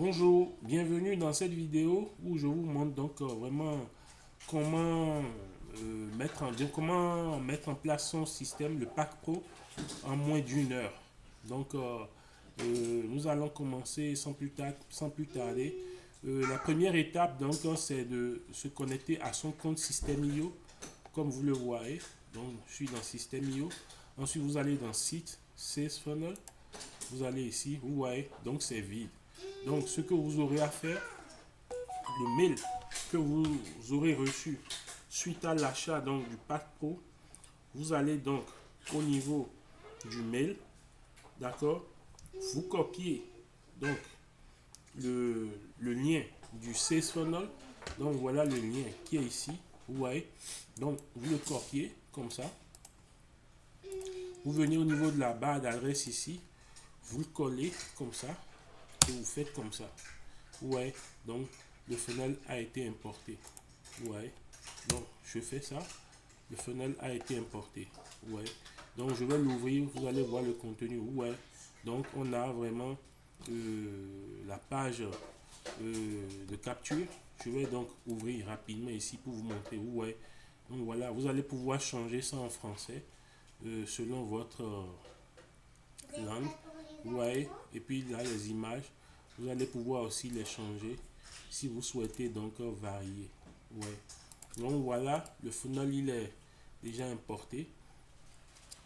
Bonjour, bienvenue dans cette vidéo où je vous montre donc vraiment comment comment mettre en place son système, le Pack Pro, en moins d'une heure. Donc nous allons commencer sans plus tarder. La première étape donc c'est de se connecter à son compte System.io comme vous le voyez. Donc je suis dans System.io. Ensuite vous allez dans site, Sales Funnel. Vous allez ici, vous voyez, donc c'est vide. Donc ce que vous aurez à faire, le mail que vous aurez reçu suite à l'achat donc du Pack Pro, vous allez donc au niveau du mail, d'accord, vous copiez donc le lien du Sales Funnel. Donc voilà le lien qui est ici, vous voyez. Donc vous le copiez comme ça. Vous venez au niveau de la barre d'adresse ici, vous le collez comme ça et vous faites comme ça. Ouais, donc le funnel a été importé. Ouais, donc je fais ça. Le funnel a été importé. Ouais, donc je vais l'ouvrir. Vous allez voir le contenu. Ouais, donc on a vraiment la page de capture. Je vais donc ouvrir rapidement ici pour vous montrer. Ouais, donc voilà, vous allez pouvoir changer ça en français selon votre langue. Ouais, et puis là, les images, vous allez pouvoir aussi les changer si vous souhaitez donc varier. Ouais. Donc voilà, le funnel il est déjà importé.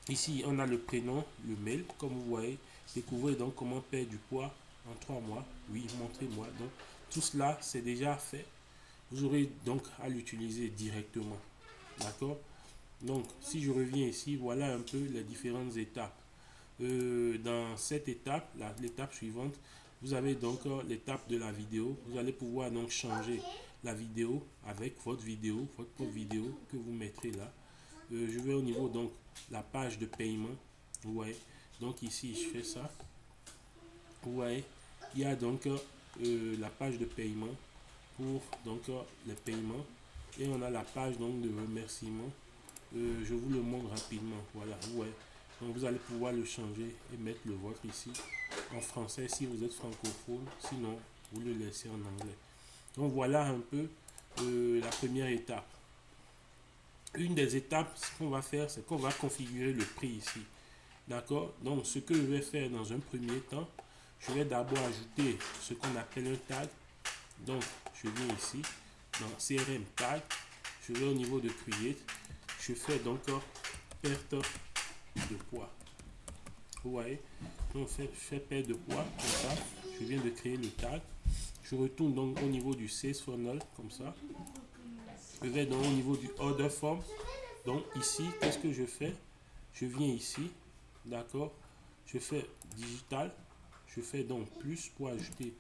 Ici, on a le prénom, le mail, comme vous voyez. Découvrez donc comment perdre du poids en 3 mois. Oui, montrez-moi. Donc, tout cela, c'est déjà fait. Vous aurez donc à l'utiliser directement. D'accord? Donc, si je reviens ici, voilà un peu les différentes étapes. Dans cette étape, l'étape suivante, vous avez donc l'étape de la vidéo. Vous allez pouvoir donc changer la vidéo avec votre propre vidéo que vous mettrez là. Je vais au niveau donc la page de paiement. Vous voyez. Donc ici, je fais ça. Vous voyez. Il y a donc la page de paiement pour donc les paiements. Et on a la page donc de remerciement. Je vous le montre rapidement. Voilà. Vous voyez. Donc vous allez pouvoir le changer et mettre le vôtre ici en français si vous êtes francophone. Sinon, vous le laissez en anglais. Donc voilà un peu la première étape. Une des étapes, ce qu'on va faire, c'est qu'on va configurer le prix ici. D'accord? Donc ce que je vais faire dans un premier temps, je vais d'abord ajouter ce qu'on appelle un tag. Donc je viens ici dans CRM tag. Je vais au niveau de create. Je fais donc perte de poids. Vous voyez, donc je fais perte de poids comme ça. Je viens de créer le tag. Je retourne donc au niveau du Sales Funnel comme ça. Je vais donc au niveau du Order Form. Donc ici, qu'est-ce que je fais? Je viens ici, d'accord? Je fais digital. Je fais donc plus pour ajouter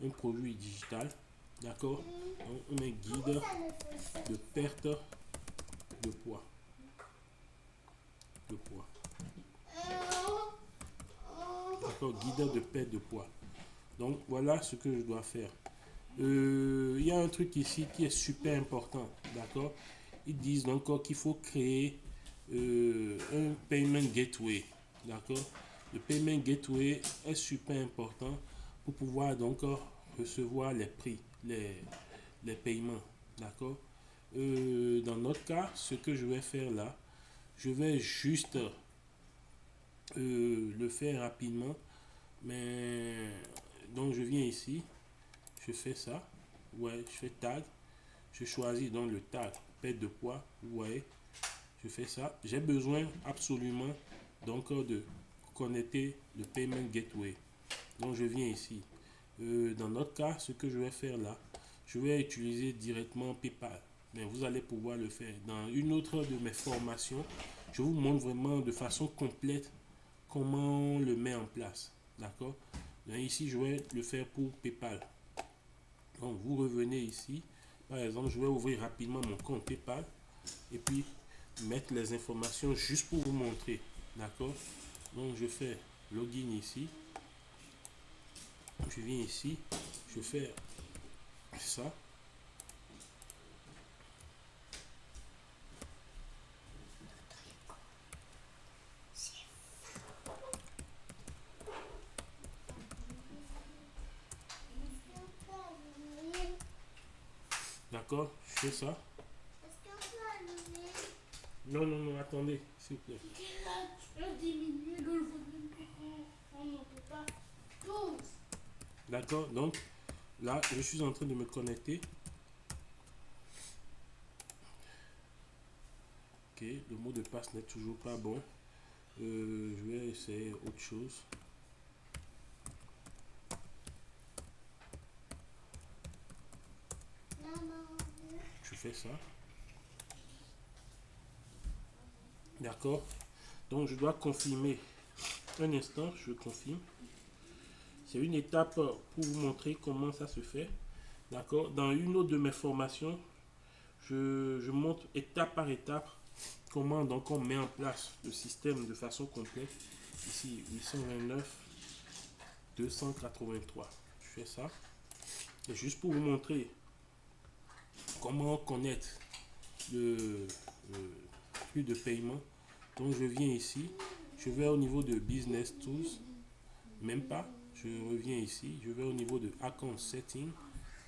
un produit digital, d'accord? Donc on met guide de perte de poids. D'accord, guide de perte de poids. Donc voilà ce que je dois faire. Il y a un truc ici qui est super important, d'accord? Ils disent donc qu'il faut créer un payment gateway, d'accord? Le payment gateway est super important pour pouvoir donc recevoir les prix, les paiements, d'accord? Dans notre cas, ce que je vais faire là, je vais juste le faire rapidement, mais donc je viens ici, je fais ça, ouais, je fais tag, je choisis donc le tag perte de poids, ouais, je fais ça. J'ai besoin absolument donc de connecter le payment gateway. Donc je viens ici. Dans notre cas, ce que je vais faire là, je vais utiliser directement PayPal. Mais vous allez pouvoir le faire. Dans une autre de mes formations, je vous montre vraiment de façon complète comment on le met en place. D'accord? Donc ici, je vais le faire pour PayPal. Donc vous revenez ici. Par exemple, je vais ouvrir rapidement mon compte PayPal et puis mettre les informations juste pour vous montrer. D'accord? Donc je fais login ici. Je viens ici. Je fais ça. D'accord, je fais ça. Est-ce qu'on peut allumer? Non, non, non, attendez, s'il vous plaît. Tu peux diminuer le volume on ne peut pas. Pause. D'accord, donc là, je suis en train de me connecter. Ok, le mot de passe n'est toujours pas bon. Je vais essayer autre chose. Je fais ça. D'accord. Donc je dois confirmer. Un instant, je confirme. C'est une étape pour vous montrer comment ça se fait. D'accord. Dans une autre de mes formations, je montre étape par étape comment donc on met en place le système de façon complète. Ici, 829, 283. Je fais ça. Et juste pour vous montrer comment connaître le flux de paiement. Donc je viens ici, je vais au niveau de Business Tools, même pas, je reviens ici, je vais au niveau de Account Setting,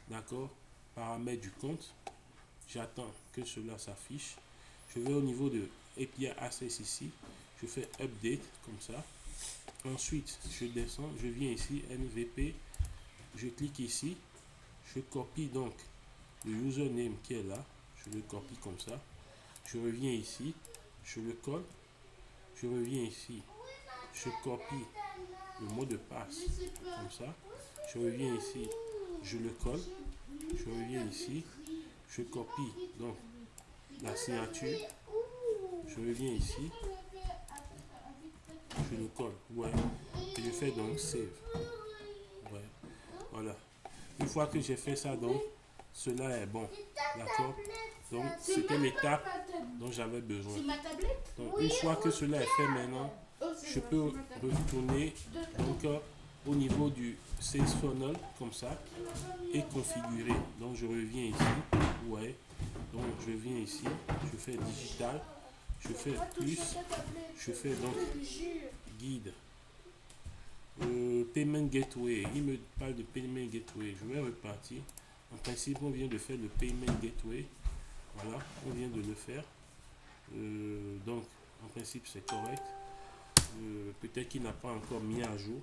d'accord, paramètres du compte, j'attends que cela s'affiche, je vais au niveau de API Access ici, je fais Update comme ça, ensuite je descends, je viens ici, MVP, je clique ici, je copie donc le username qui est là, je le copie comme ça, je reviens ici, je le colle, je reviens ici, je copie le mot de passe comme ça, je reviens ici, je le colle, je reviens ici, je copie donc la signature, je reviens ici, je le colle, ouais, et je fais donc save, ouais, voilà. Une fois que j'ai fait ça, donc cela est bon, d'accord. Donc c'était l'étape dont j'avais besoin. Donc une fois que cela est fait maintenant, je peux retourner donc au niveau du Sales Funnel comme ça et configurer. Donc je reviens ici, ouais. Donc je viens ici, je fais digital, je fais plus, je fais donc guide. Payment Gateway, il me parle de Payment Gateway. Je vais repartir. En principe, on vient de faire le Payment Gateway. Voilà, on vient de le faire. Donc, en principe, c'est correct. Peut-être qu'il n'a pas encore mis à jour.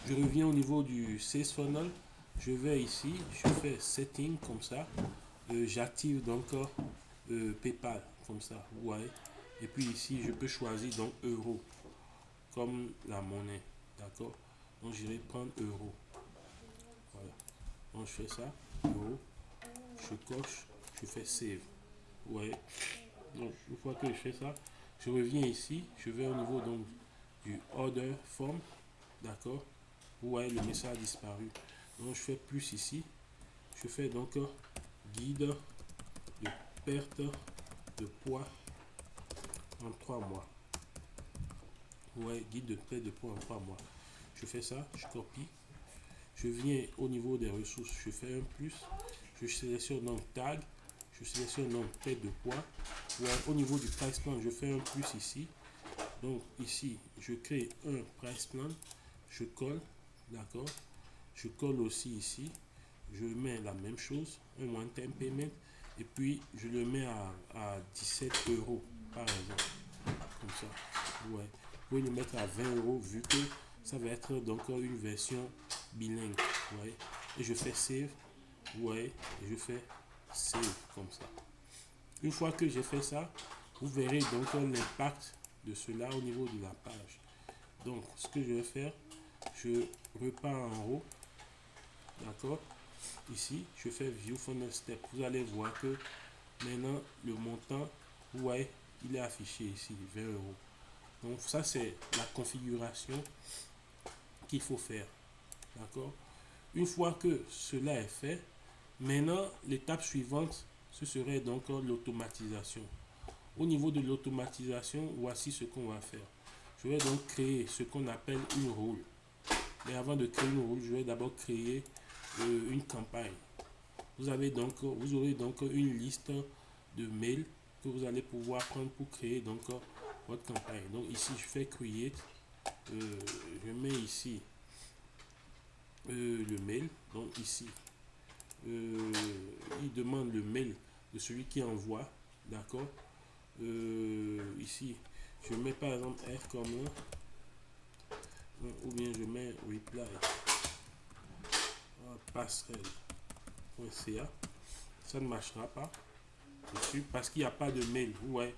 Je reviens au niveau du Sales Funnel. Je vais ici, je fais Setting comme ça. J'active donc PayPal comme ça. Ouais. Et puis ici, je peux choisir donc euro comme la monnaie. D'accord. Donc, je vais prendre euro. Voilà. Donc, je fais ça. Euro. Je coche. Je fais Save. Ouais. Donc, une fois que je fais ça, je reviens ici, je vais au niveau donc du order form, d'accord. Vous voyez, le message a disparu. Donc, je fais plus ici, je fais donc guide de perte de poids en 3 mois. Vous voyez, guide de perte de poids en 3 mois. Je fais ça, je copie, je viens au niveau des ressources, je fais un plus, je sélectionne donc tag, je sélectionne donc perte de poids. Ouais, au niveau du price plan, je fais un plus ici. Donc ici, je crée un price plan, je colle, d'accord. Je colle aussi ici, je mets la même chose, un one time payment, et puis je le mets à 17 euros par exemple, comme ça. Ouais. Vous pouvez le mettre à 20 euros vu que ça va être donc une version bilingue. Ouais. Et je fais save, ouais, et je fais save comme ça. Une fois que j'ai fait ça, vous verrez donc l'impact de cela au niveau de la page. Donc, ce que je vais faire, je repars en haut, d'accord. Ici, je fais View Funnel Step. Vous allez voir que maintenant, le montant, vous voyez, il est affiché ici, 20 euros. Donc, ça, c'est la configuration qu'il faut faire, d'accord. Une fois que cela est fait, maintenant, l'étape suivante, ce serait donc l'automatisation. Au niveau de l'automatisation, voici ce qu'on va faire. Je vais donc créer ce qu'on appelle une rôle. Mais avant de créer une rôle, je vais d'abord créer une campagne. Vous aurez donc une liste de mails que vous allez pouvoir prendre pour créer donc votre campagne. Donc ici, je fais create. Je mets ici le mail. Donc ici, il demande le mail de celui qui envoie, d'accord. Ici, je mets par exemple R comme là, ou bien je mets reply passerelle.ca. Ça ne marchera pas dessus parce qu'il n'y a pas de mail. Ouais.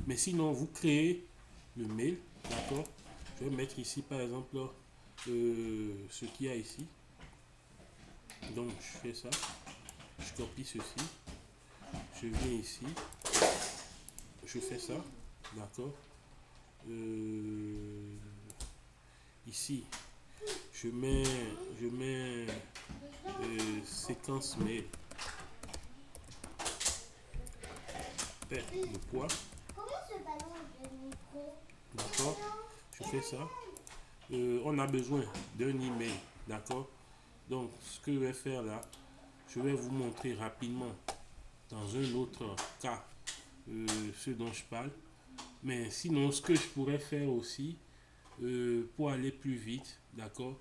Mais sinon, vous créez le mail, d'accord. Je vais mettre ici par exemple ce qu'il y a ici. Donc je fais ça, je copie ceci, je viens ici, je fais ça, d'accord. Ici, je mets séquence mail, paire de poids, d'accord. Je fais ça. On a besoin d'un email, d'accord. Donc ce que je vais faire là, je vais vous montrer rapidement dans un autre cas ce dont je parle. Mais sinon, ce que je pourrais faire aussi, pour aller plus vite, d'accord,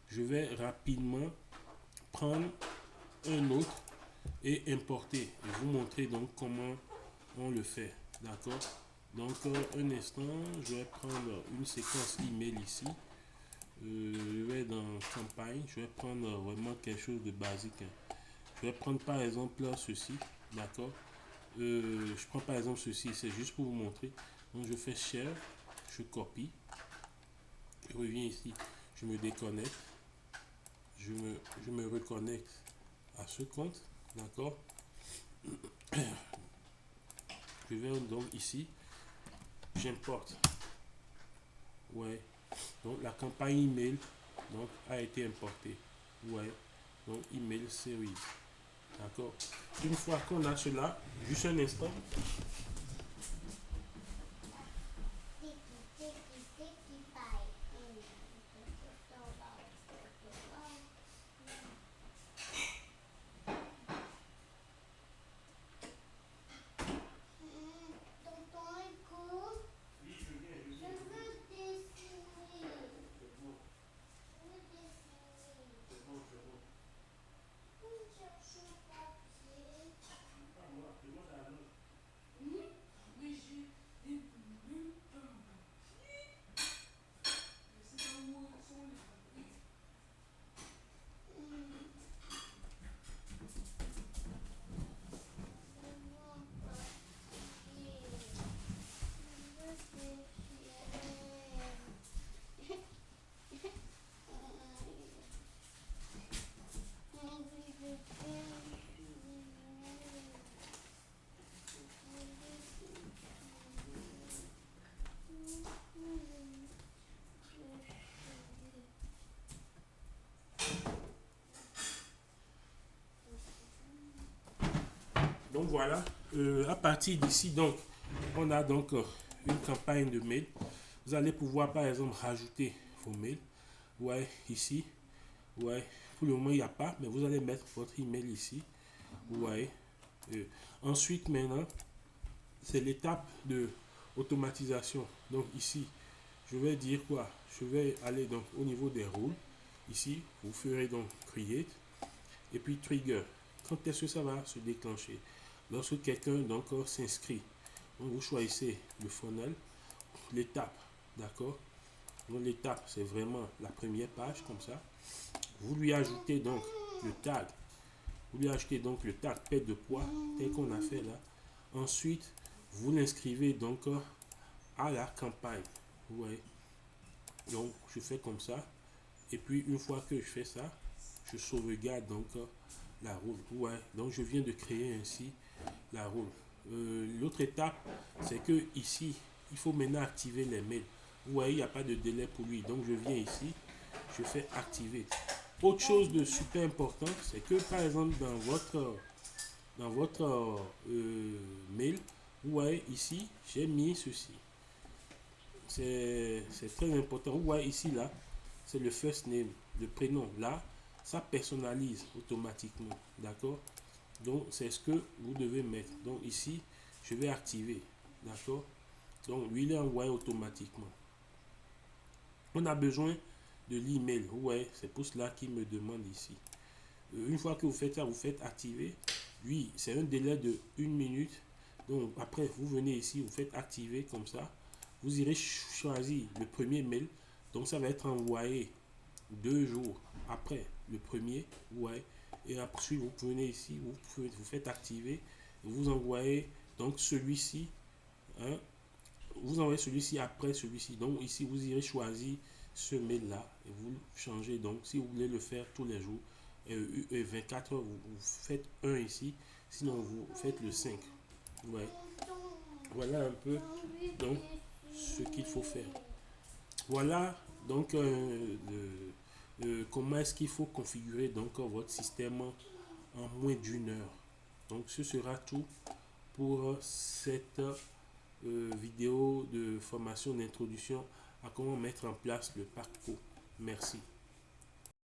je vais rapidement prendre un autre et importer et vous montrer donc comment on le fait, d'accord. Donc un instant, je vais prendre une séquence email ici. Je vais dans campagne, je vais prendre vraiment quelque chose de basique, hein. Je vais prendre par exemple ceci, d'accord. Je prends par exemple ceci, c'est juste pour vous montrer. Donc je fais share, je copie, je reviens ici, je me déconnecte, je me reconnecte à ce compte, d'accord. Je vais donc ici, j'importe. Ouais. Donc la campagne email donc a été importée. Ouais. Donc email series. D'accord. Une fois qu'on a cela, juste un instant. Donc voilà, à partir d'ici, donc, on a donc une campagne de mail. Vous allez pouvoir par exemple rajouter vos mails. Ouais, ici. Ouais, pour le moment il n'y a pas, mais vous allez mettre votre email ici. Ouais. Ensuite, maintenant, c'est l'étape de automatisation. Donc ici, je vais dire quoi? Je vais aller donc au niveau des rôles. Ici, vous ferez donc create et puis trigger. Quand est-ce que ça va se déclencher? Lorsque quelqu'un donc s'inscrit. Donc vous choisissez le funnel, l'étape, d'accord. Donc l'étape, c'est vraiment la première page comme ça. Vous lui ajoutez donc le tag. Vous lui ajoutez donc le tag perte de poids tel qu'on a fait là. Ensuite, vous l'inscrivez donc à la campagne. Ouais. Donc je fais comme ça. Et puis une fois que je fais ça, je sauvegarde donc la roule. Ouais. Donc je viens de créer ainsi la roule. L'autre étape, c'est que ici, il faut maintenant activer les mails. Vous voyez, il n'y a pas de délai pour lui. Donc je viens ici, je fais activer. Autre chose de super important, c'est que par exemple dans votre mail, vous voyez ici, j'ai mis ceci. C'est très important. Vous voyez ici là, c'est le first name, le prénom. Là, ça personnalise automatiquement. D'accord? Donc c'est ce que vous devez mettre. Donc ici, je vais activer. D'accord? Donc lui, il est envoyé automatiquement. On a besoin de l'email. Ouais, c'est pour cela qu'il me demande ici. Une fois que vous faites ça, vous faites activer. Lui, c'est un délai de 1 minute. Donc après, vous venez ici, vous faites activer comme ça. Vous irez choisir le premier mail. Donc ça va être envoyé 2 jours après le premier. Ouais. Et après, vous venez ici, vous faites activer. Vous envoyez donc celui-ci. Hein, vous envoyez celui-ci après celui-ci. Donc ici, vous irez choisir ce mail-là et vous changez. Donc si vous voulez le faire tous les jours, 24 heures, vous faites un ici. Sinon, vous faites le 5. Ouais. Voilà un peu donc ce qu'il faut faire. Voilà donc comment est-ce qu'il faut configurer donc votre système en moins d'1 heure. Donc ce sera tout pour cette vidéo de formation d'introduction à comment mettre en place le pack pro. Merci.